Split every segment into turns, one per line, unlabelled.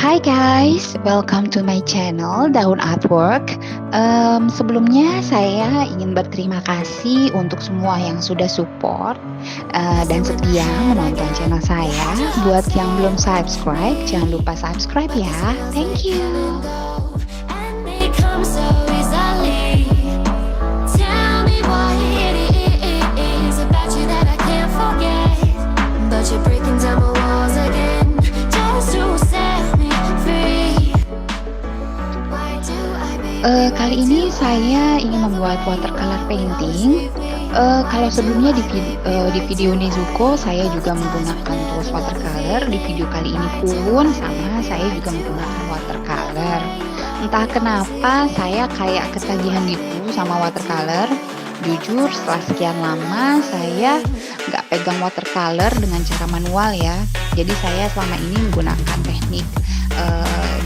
Hai guys, welcome to my channel Daun Artwork. Sebelumnya saya ingin berterima kasih untuk semua yang sudah support dan setia menonton channel saya. Buat yang belum subscribe, jangan lupa subscribe ya. Thank you. Kali ini saya ingin membuat watercolor painting. Kalau sebelumnya di video Nezuko saya juga menggunakan tools watercolor. Di video kali ini pun sama, saya juga menggunakan watercolor. Entah kenapa saya kayak ketagihan gitu sama watercolor. Jujur setelah sekian lama saya nggak pegang watercolor dengan cara manual ya. Jadi saya selama ini menggunakan teknik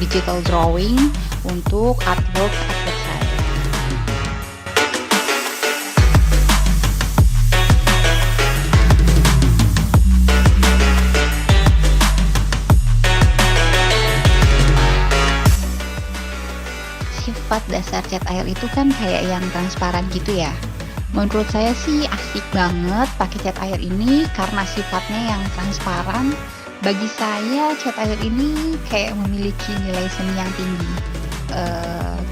digital drawing untuk artwork saya. Sifat dasar cat air itu kan kayak yang transparan gitu ya. Menurut saya sih asik banget pakai cat air ini karena sifatnya yang transparan. Bagi saya cat air ini kayak memiliki nilai seni yang tinggi.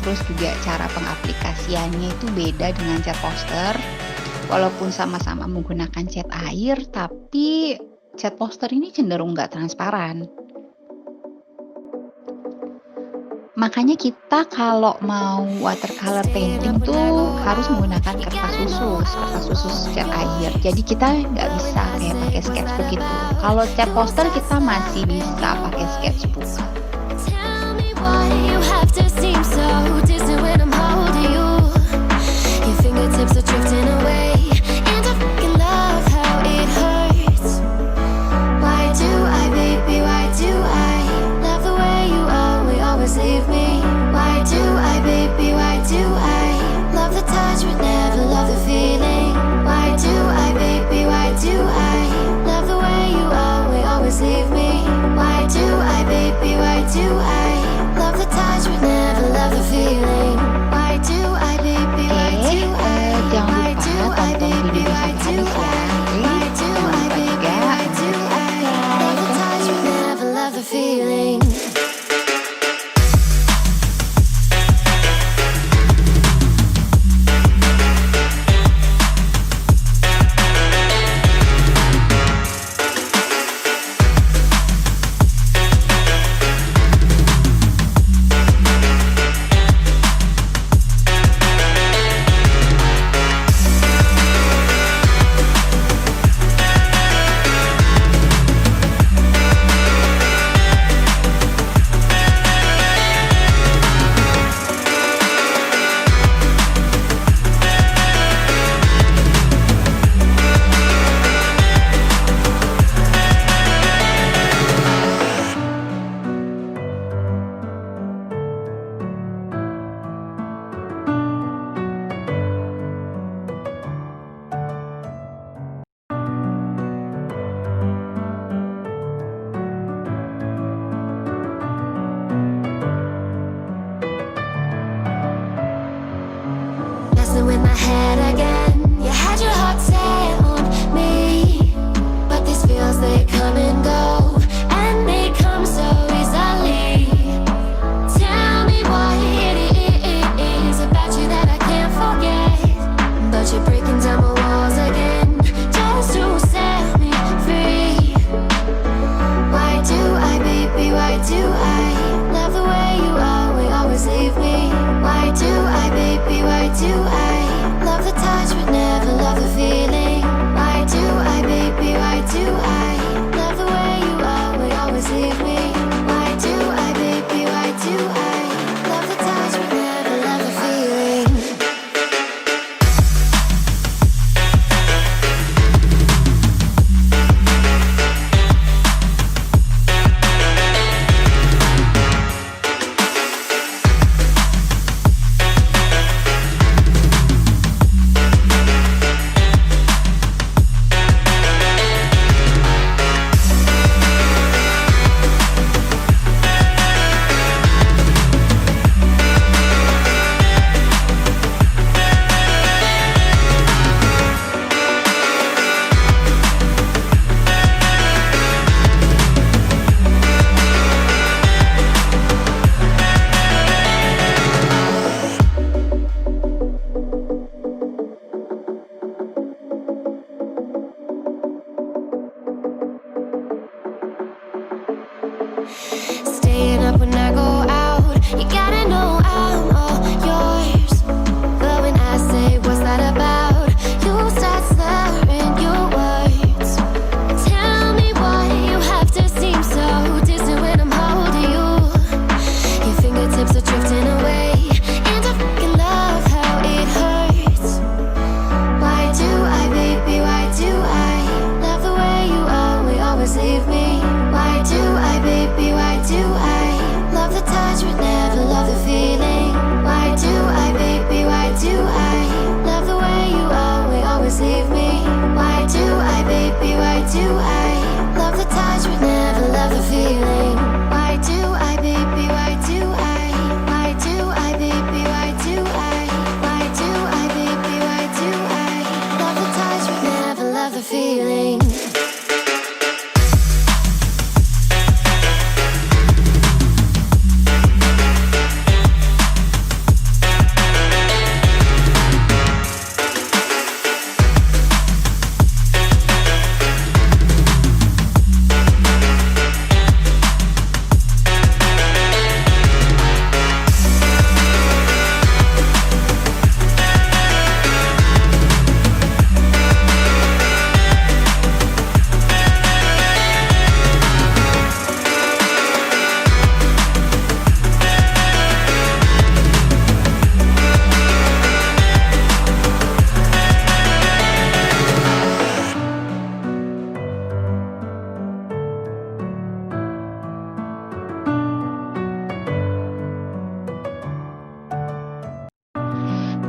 Terus juga cara pengaplikasiannya itu beda dengan cat poster. Walaupun sama-sama menggunakan cat air, tapi cat poster ini cenderung nggak transparan. Makanya kita kalau mau watercolor painting tuh harus menggunakan kertas khusus cat air. Jadi kita nggak bisa kayak pakai sketchbook gitu. Kalau cat poster kita masih bisa pakai sketchbook.
Staying up when I go out, you gotta know I'm all yours. But when I say what's that about, you start slurring your words. Tell me why you have to seem so distant when I'm holding you. Your fingertips are drifting away, and I fucking love how it hurts. Why do I, baby, why do I love the way you always leave me? Why do I, baby, why do I love the touch but never love the feeling? Why do I, baby, why do I love the way you always leave me? Why do I, baby, why do I love the touch but never love the feeling? Why do I, baby, why do I? Why do I, baby, why do I? Why do I, baby, why do I love the touch but never love the feeling?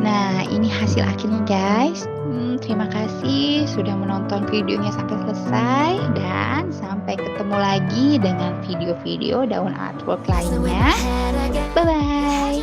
Nah, ini hasil akhirnya guys. Terima kasih sudah menonton videonya sampai selesai, dan sampai ketemu lagi dengan video-video daun artwork lainnya. Bye bye.